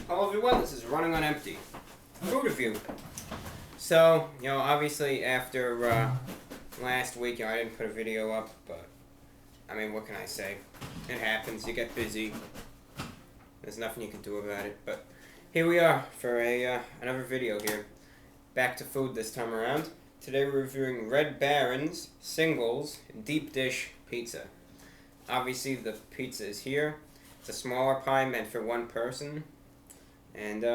Hello everyone, this is Running on Empty. Food review. So, obviously after last week, I didn't put a video up, but, what can I say? It happens, you get busy. There's nothing you can do about it, but here we are for another video here. Back to food this time around. Today we're reviewing Red Baron's Singles Deep Dish Pizza. Obviously the pizza is here. It's a smaller pie meant for one person. And,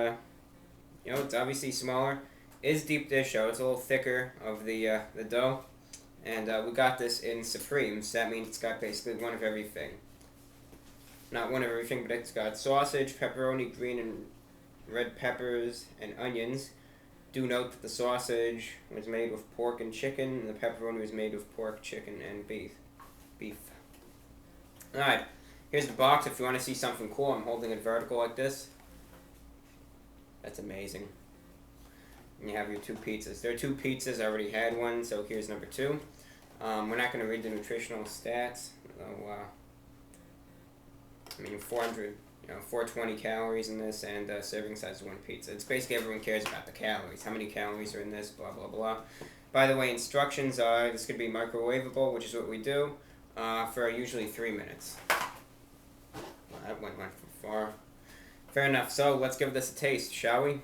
it's obviously smaller. It is deep dish, though. It's a little thicker of the dough. And we got this in Supremes. That means it's got basically one of everything. Not one of everything, but it's got sausage, pepperoni, green and red peppers, and onions. Do note that the sausage was made with pork and chicken, and the pepperoni was made with pork, chicken, and beef. Alright, here's the box if you want to see something cool. I'm holding it vertical like this. That's amazing. And you have your two pizzas. There are two pizzas. I already had one, so here's number two. We're not going to read the nutritional stats. 420 calories in this, and serving size of one pizza. It's basically everyone cares about the calories. How many calories are in this, blah, blah, blah. By the way, instructions are this could be microwavable, which is what we do, for usually 3 minutes. Well, that went far. Fair enough. So let's give this a taste, shall we?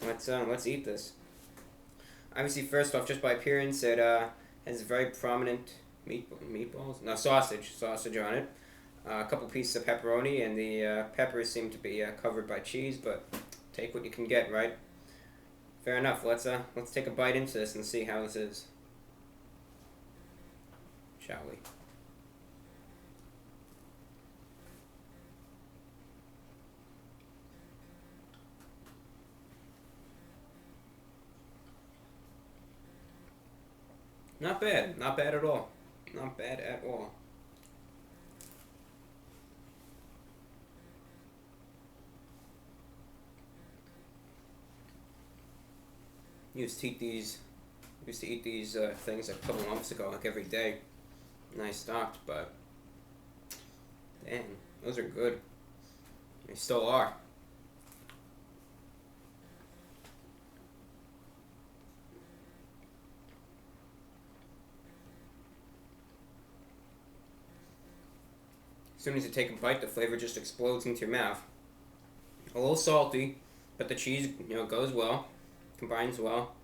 Let's eat this. Obviously, first off, just by appearance, it has very prominent sausage on it. A couple pieces of pepperoni, and the peppers seem to be covered by cheese. But take what you can get, right? Fair enough. Let's take a bite into this and see how this is, shall we? Not bad. Not bad at all. Not bad at all. Used to eat these things a couple months ago, like every day. And I stopped, but dang, those are good. They still are. As soon as you take a bite, the flavor just explodes into your mouth. A little salty, but the cheese, goes well, combines well.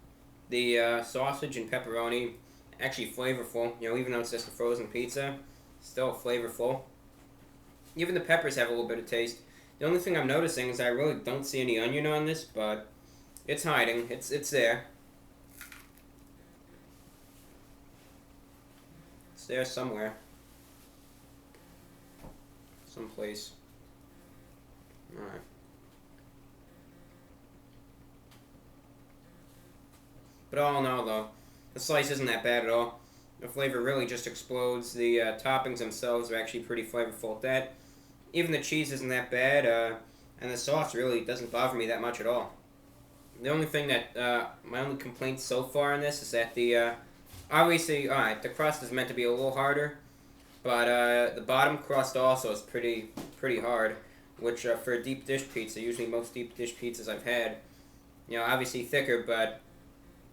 The sausage and pepperoni, actually flavorful. Even though it's just a frozen pizza, still flavorful. Even the peppers have a little bit of taste. The only thing I'm noticing is I really don't see any onion on this, but it's hiding. It's there. It's there somewhere. Someplace. Alright. But all in all, though, the slice isn't that bad at all. The flavor really just explodes. The toppings themselves are actually pretty flavorful at that. Even the cheese isn't that bad, and the sauce really doesn't bother me that much at all. The only thing that, my only complaint so far in this is that obviously, alright, the crust is meant to be a little harder. But the bottom crust also is pretty hard, which for a deep dish pizza, usually most deep dish pizzas I've had, obviously thicker, but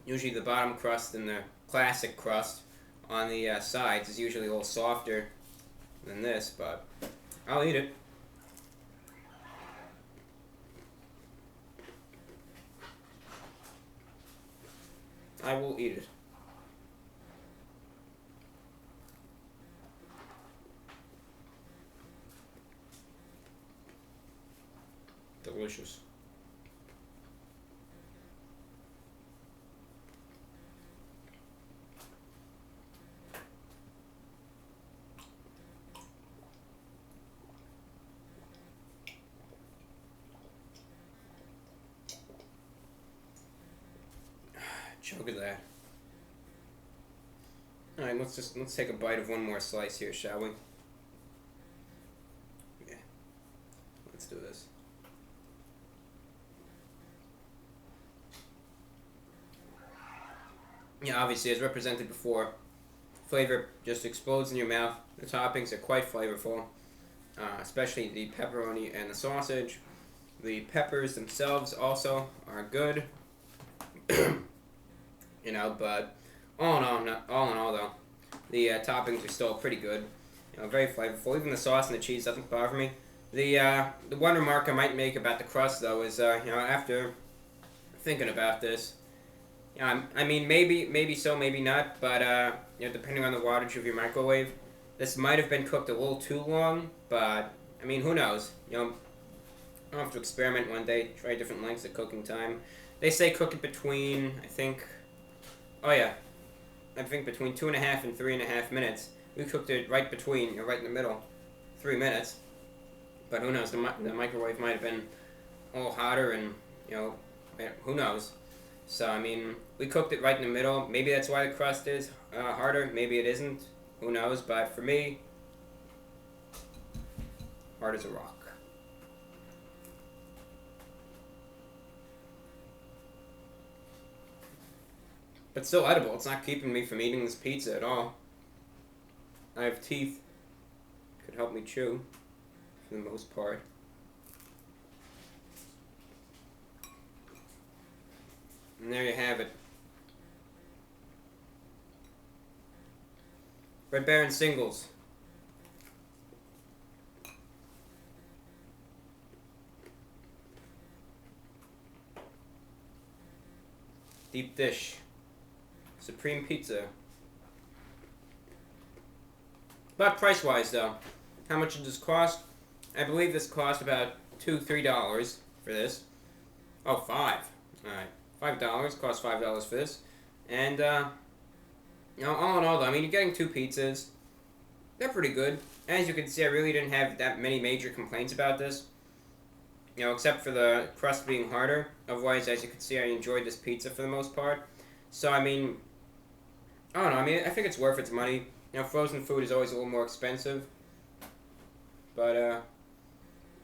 usually the bottom crust and the classic crust on the sides is usually a little softer than this, but I'll eat it. I will eat it. Delicious. Chug of that. Alright, let's take a bite of one more slice here, shall we? Yeah. Let's do this. Yeah, obviously, as represented before, flavor just explodes in your mouth. The toppings are quite flavorful, especially the pepperoni and the sausage. The peppers themselves also are good. But all in all though, the toppings are still pretty good. Very flavorful. Even the sauce and the cheese doesn't bother me. The one remark I might make about the crust though is after thinking about this, I mean maybe so, maybe not, but depending on the wattage of your microwave, this might have been cooked a little too long. But I mean, who knows? I'll have to experiment one day, try different lengths of cooking time. They say cook it between, I think between 2.5 and 3.5 minutes. We cooked it right between, right in the middle, 3 minutes. But who knows? The microwave might have been a little hotter, and who knows? So I mean, we cooked it right in the middle. Maybe that's why the crust is harder. Maybe it isn't. Who knows? But for me, hard as a rock. But still edible. It's not keeping me from eating this pizza at all. I have teeth. Could help me chew, for the most part. And there you have it. Red Baron singles. Deep dish. Supreme pizza. But price-wise, though, how much did this cost? I believe this cost about $2-3 for this. Oh, $5. All right, $5. Cost $5 for this. And all in all, though, I mean, you're getting 2 pizzas. They're pretty good. As you can see, I really didn't have that many major complaints about this. Except for the crust being harder. Otherwise, as you can see, I enjoyed this pizza for the most part. So, I mean, I don't know. I mean, I think it's worth its money. Frozen food is always a little more expensive. But,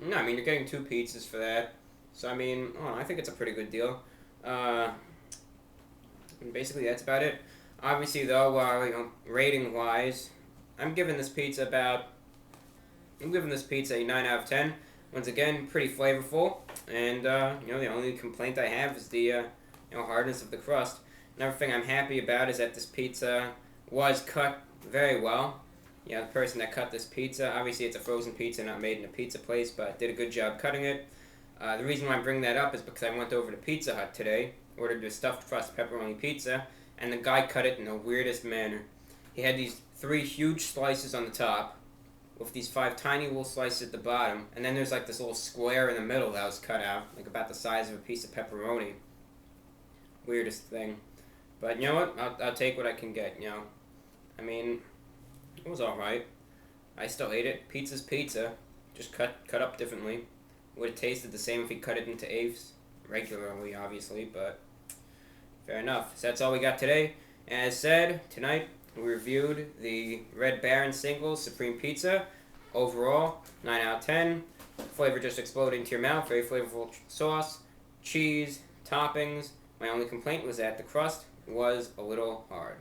no, I mean, you're getting 2 pizzas for that. So, I mean, I think it's a pretty good deal. And basically, that's about it. Obviously, though, rating-wise, I'm giving this pizza a 9 out of 10. Once again, pretty flavorful. And, the only complaint I have is the, hardness of the crust. Another thing I'm happy about is that this pizza was cut very well. The person that cut this pizza, obviously it's a frozen pizza, not made in a pizza place, but did a good job cutting it. The reason why I'm bringing that up is because I went over to Pizza Hut today, ordered a stuffed crust pepperoni pizza, and the guy cut it in the weirdest manner. He had these 3 huge slices on the top, with these 5 tiny little slices at the bottom, and then there's like this little square in the middle that was cut out, like about the size of a piece of pepperoni. Weirdest thing. But you know what? I'll take what I can get, I mean, it was alright. I still ate it. Pizza's pizza. Just cut up differently. Would have tasted the same if he cut it into eighths. Regularly, obviously, but fair enough. So that's all we got today. As said, tonight we reviewed the Red Baron Singles Supreme Pizza. Overall, 9 out of 10. Flavor just exploded into your mouth. Very flavorful sauce, cheese, toppings. My only complaint was that the crust was a little hard.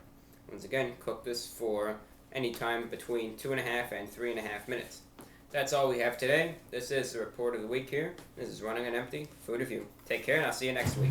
Once again, cook this for any time between 2.5 and 3.5 minutes. That's all we have today. This is the report of the week here. This is Running on Empty Food Review. Take care, and I'll see you next week.